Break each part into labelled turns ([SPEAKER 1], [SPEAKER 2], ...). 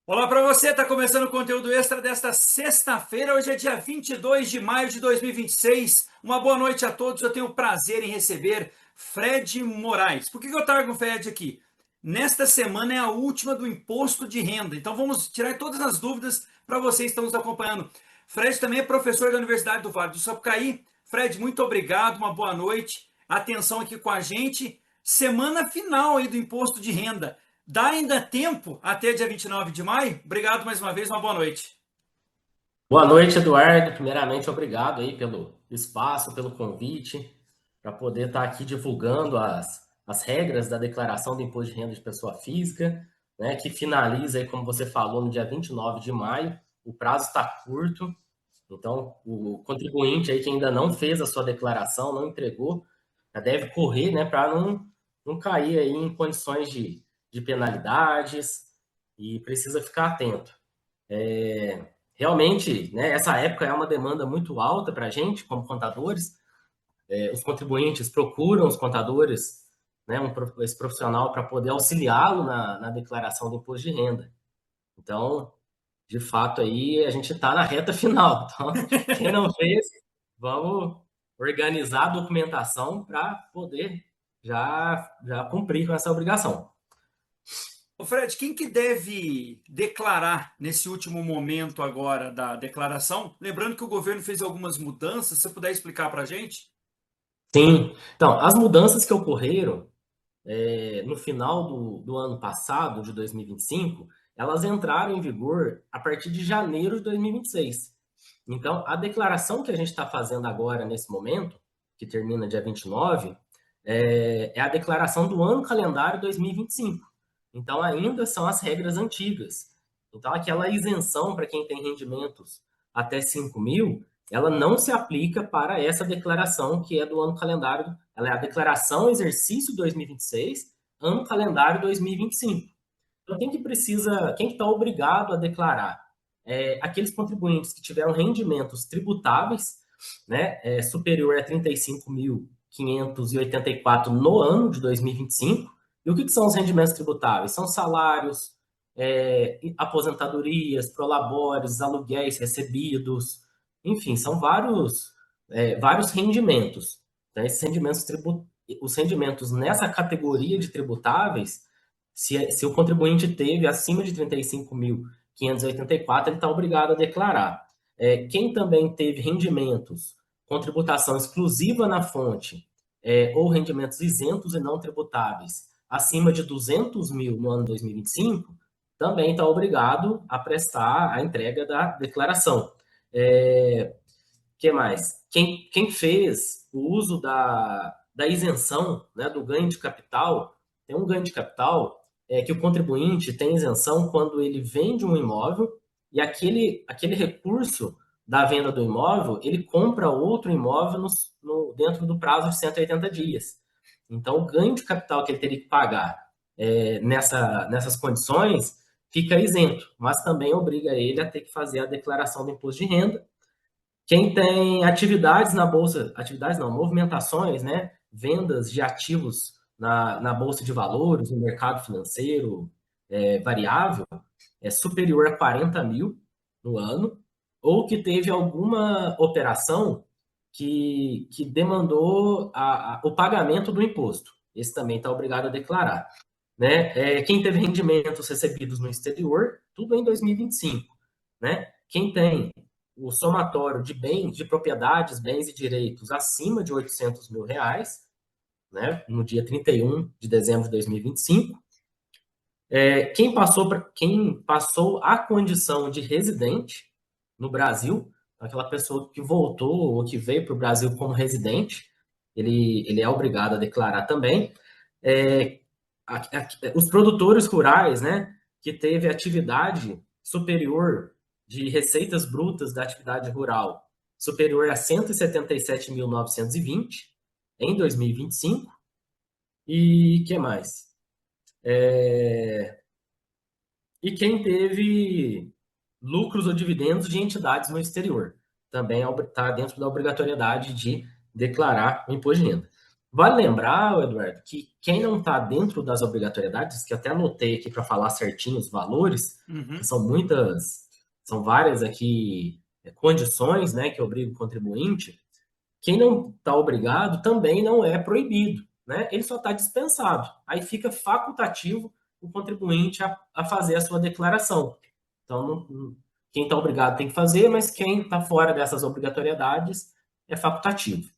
[SPEAKER 1] Olá para você, está começando o conteúdo extra desta sexta-feira. Hoje é dia 22 de maio de 2026. Uma boa noite a todos. Eu tenho o prazer em receber Fred Moraes. Por que eu trago o Fred aqui? Nesta semana é a última do imposto de renda, então vamos tirar todas as dúvidas para vocês que estão nos acompanhando. Fred também é professor da Universidade do Vale do Sapucaí. Fred, muito obrigado, uma boa noite. Atenção aqui com a gente. Semana final aí do imposto de renda. Dá ainda tempo até dia 29 de maio? Obrigado mais uma vez, uma boa noite.
[SPEAKER 2] Boa noite, Eduardo. Primeiramente, obrigado aí pelo espaço, pelo convite, para poder estar aqui divulgando as regras da declaração do imposto de renda de pessoa física, né, que finaliza aí, como você falou, no dia 29 de maio. O prazo está curto, então o contribuinte aí que ainda não fez a sua declaração, não entregou, já deve correr, né, para não cair aí em condições de penalidades e precisa ficar atento. Realmente, né, essa época é uma demanda muito alta para a gente, como contadores. Os contribuintes procuram os contadores, né, esse profissional para poder auxiliá-lo na declaração do imposto de renda. Então, de fato, aí a gente está na reta final. Então, quem não fez, vamos organizar a documentação para poder já cumprir com essa obrigação.
[SPEAKER 1] Ô Fred, quem que deve declarar nesse último momento agora da declaração? Lembrando que o governo fez algumas mudanças, se você puder explicar para a gente?
[SPEAKER 2] Sim, então, as mudanças que ocorreram no final do ano passado, de 2025, elas entraram em vigor a partir de janeiro de 2026. Então, a declaração que a gente está fazendo agora, nesse momento, que termina dia 29, é a declaração do ano calendário 2025. Então, ainda são as regras antigas. Então, aquela isenção para quem tem rendimentos até 5 mil, ela não se aplica para essa declaração que é do ano calendário. Ela é a declaração exercício 2026, ano calendário 2025. Então, quem que está obrigado a declarar? Aqueles contribuintes que tiveram rendimentos tributáveis, né, superior a 35.584 no ano de 2025. E o que são os rendimentos tributáveis? São salários, aposentadorias, prolabores, aluguéis recebidos, enfim, são vários rendimentos. Então, os rendimentos nessa categoria de tributáveis, se o contribuinte teve acima de 35.584, ele está obrigado a declarar. Quem também teve rendimentos com tributação exclusiva na fonte, ou rendimentos isentos e não tributáveis, acima de 200 mil no ano 2025, também está obrigado a prestar a entrega da declaração. Que mais? Quem fez o uso da isenção, né, do ganho de capital, tem um ganho de capital que o contribuinte tem isenção quando ele vende um imóvel e aquele recurso da venda do imóvel, ele compra outro imóvel dentro do prazo de 180 dias. Então, o ganho de capital que ele teria que pagar nessas condições fica isento, mas também obriga ele a ter que fazer a declaração do imposto de renda. Quem tem atividades na bolsa, atividades não, movimentações, né? Vendas de ativos na bolsa de valores, no mercado financeiro variável, é superior a 40 mil no ano, ou que teve alguma operação que demandou o pagamento do imposto. Esse também está obrigado a declarar. Né? Quem teve rendimentos recebidos no exterior, tudo em 2025. Né? Quem tem o somatório de bens, de propriedades, bens e direitos acima de 800 mil reais, né, no dia 31 de dezembro de 2025. Quem passou a condição de residente no Brasil, aquela pessoa que voltou ou que veio para o Brasil como residente, ele é obrigado a declarar também. É, os produtores rurais, né, que teve atividade superior de receitas brutas da atividade rural superior a 177.920 em 2025. E que mais? E quem teve lucros ou dividendos de entidades no exterior. Também está dentro da obrigatoriedade de declarar o imposto de renda. Vale lembrar, Eduardo, que quem não está dentro das obrigatoriedades, que eu até anotei aqui para falar certinho os valores, que
[SPEAKER 1] Uhum.
[SPEAKER 2] são muitas, são várias aqui condições, né, que obriga o contribuinte. Quem não está obrigado também não é proibido, né? Ele só está dispensado. Aí fica facultativo o contribuinte a fazer a sua declaração. Então, quem está obrigado tem que fazer, mas quem está fora dessas obrigatoriedades é facultativo,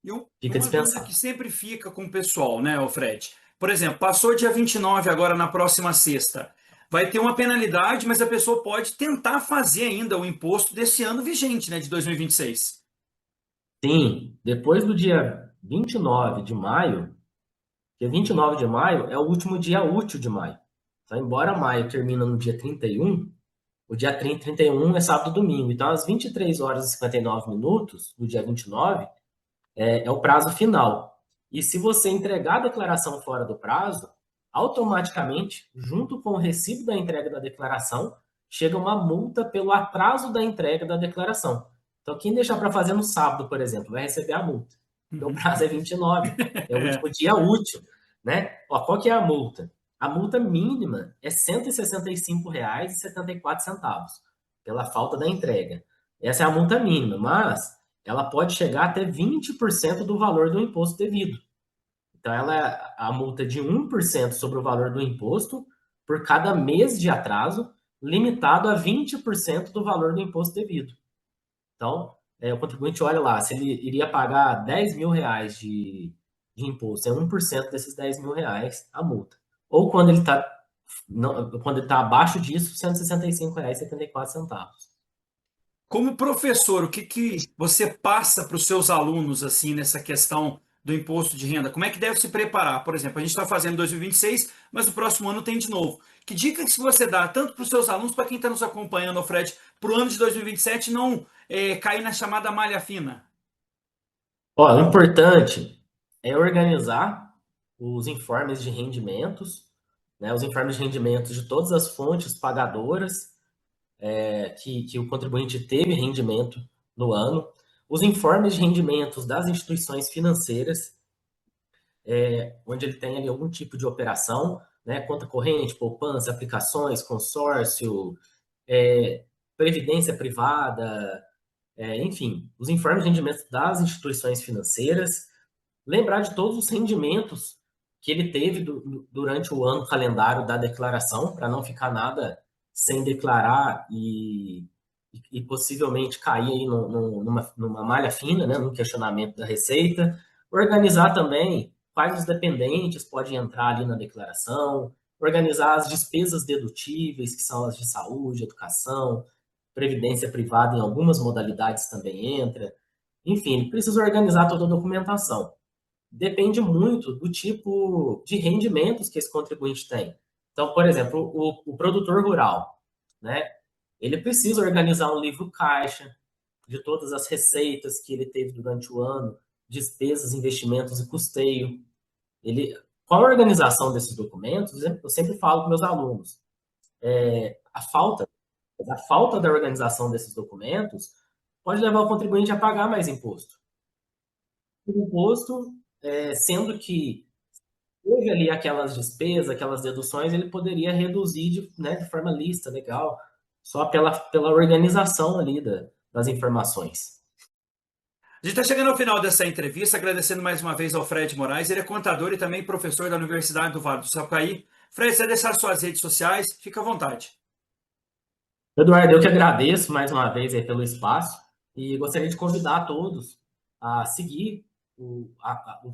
[SPEAKER 1] E
[SPEAKER 2] fica
[SPEAKER 1] uma dúvida
[SPEAKER 2] dispensado.
[SPEAKER 1] que sempre fica com o pessoal, né, ô Fred? Por exemplo, passou dia 29 agora na próxima sexta. Vai ter uma penalidade, mas a pessoa pode tentar fazer ainda o imposto desse ano vigente, né, de 2026.
[SPEAKER 2] Sim, depois do dia 29 de maio, dia 29 de maio é o último dia útil de maio. Então, embora maio termina no dia 31, o dia 30 e 31 é sábado e domingo. Então, às 23 horas e 59 minutos do dia 29 é o prazo final. E se você entregar a declaração fora do prazo, automaticamente, junto com o recibo da entrega da declaração, chega uma multa pelo atraso da entrega da declaração. Então, quem deixar para fazer no sábado, por exemplo, vai receber a multa. Porque o
[SPEAKER 1] Uhum.
[SPEAKER 2] prazo é 29, é o último dia útil, né? Ó, qual que é a multa? A multa mínima é R$ 165,74 pela falta da entrega. Essa é a multa mínima, mas ela pode chegar até 20% do valor do imposto devido. Então, ela é a multa de 1% sobre o valor do imposto por cada mês de atraso, limitado a 20% do valor do imposto devido. Então, o contribuinte olha lá, se ele iria pagar R$ 10.000 de imposto, é 1% desses R$ 10.000 a multa. Ou quando ele tá abaixo disso, R$ 165,74.
[SPEAKER 1] Como professor, o que que você passa para os seus alunos assim nessa questão do imposto de renda? Como é que deve se preparar? Por exemplo, a gente está fazendo 2026, mas o próximo ano tem de novo. Que dicas que você dá tanto para os seus alunos, para quem está nos acompanhando, Fred, para o ano de 2027 não cair na chamada malha fina?
[SPEAKER 2] Ó, o importante é organizar os informes de rendimentos, né, os informes de rendimentos de todas as fontes pagadoras que o contribuinte teve rendimento no ano, os informes de rendimentos das instituições financeiras, onde ele tem ali algum tipo de operação, né, conta corrente, poupança, aplicações, consórcio, é, previdência privada, enfim, os informes de rendimentos das instituições financeiras, lembrar de todos os rendimentos que ele teve durante o ano calendário da declaração, para não ficar nada sem declarar e possivelmente cair aí numa malha fina, né, num questionamento da Receita. Organizar também quais os dependentes podem entrar ali na declaração, organizar as despesas dedutíveis, que são as de saúde, educação, previdência privada em algumas modalidades também entra. Enfim, ele precisa organizar toda a documentação. Depende muito do tipo de rendimentos que esse contribuinte tem. Então, por exemplo, o produtor rural, né? Ele precisa organizar um livro caixa de todas as receitas que ele teve durante o ano, despesas, investimentos e custeio. Com a organização desses documentos, eu sempre falo com meus alunos, a falta, a falta da organização desses documentos pode levar o contribuinte a pagar mais imposto. O imposto, sendo que houve ali aquelas despesas, aquelas deduções, ele poderia reduzir de forma lista, legal, só pela organização ali das informações.
[SPEAKER 1] A gente está chegando ao final dessa entrevista, agradecendo mais uma vez ao Fred Moraes. Ele é contador e também professor da Universidade do Vale do Sapucaí. Fred, você deixar suas redes sociais, fica à vontade.
[SPEAKER 2] Eduardo, eu que agradeço mais uma vez aí pelo espaço e gostaria de convidar a todos a seguir o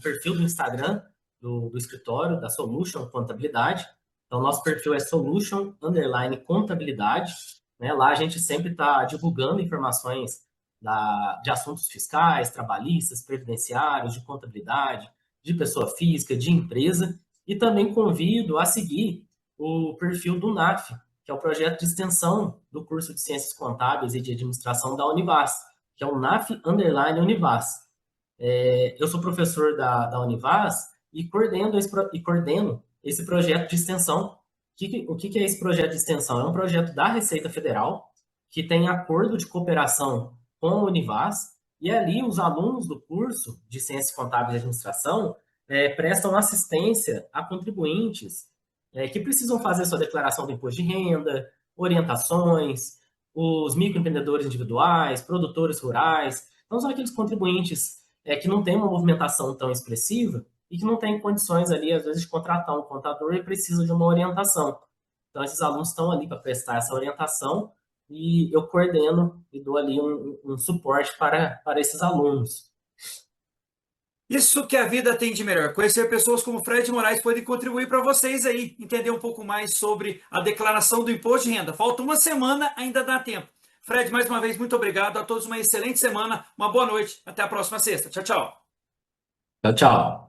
[SPEAKER 2] perfil do Instagram do escritório, da Solution Contabilidade. Então, nosso perfil é Solution_Contabilidade. Né? Lá a gente sempre está divulgando informações de assuntos fiscais, trabalhistas, previdenciários, de contabilidade, de pessoa física, de empresa. E também convido a seguir o perfil do NAF, que é o projeto de extensão do curso de Ciências Contábeis e de Administração da Univas, que é o NAF_Univas. Eu sou professor da Univas e coordeno esse projeto de extensão. O que é esse projeto de extensão? É um projeto da Receita Federal que tem acordo de cooperação com a Univas E ali os alunos do curso de Ciências Contábeis e Administração prestam assistência a contribuintes que precisam fazer sua declaração do imposto de renda, orientações, os microempreendedores individuais, produtores rurais. Então, são aqueles contribuintes que não têm uma movimentação tão expressiva e que não têm condições ali, às vezes, de contratar um contador e precisam de uma orientação. Então, esses alunos estão ali para prestar essa orientação e eu coordeno e dou ali um suporte para esses alunos.
[SPEAKER 1] Isso que a vida tem de melhor. Conhecer pessoas como Fred Moraes podem contribuir para vocês aí, entender um pouco mais sobre a declaração do imposto de renda. Falta uma semana, ainda dá tempo. Fred, mais uma vez, muito obrigado. A todos uma excelente semana, uma boa noite. Até a próxima sexta. Tchau, tchau.
[SPEAKER 2] Tchau, tchau.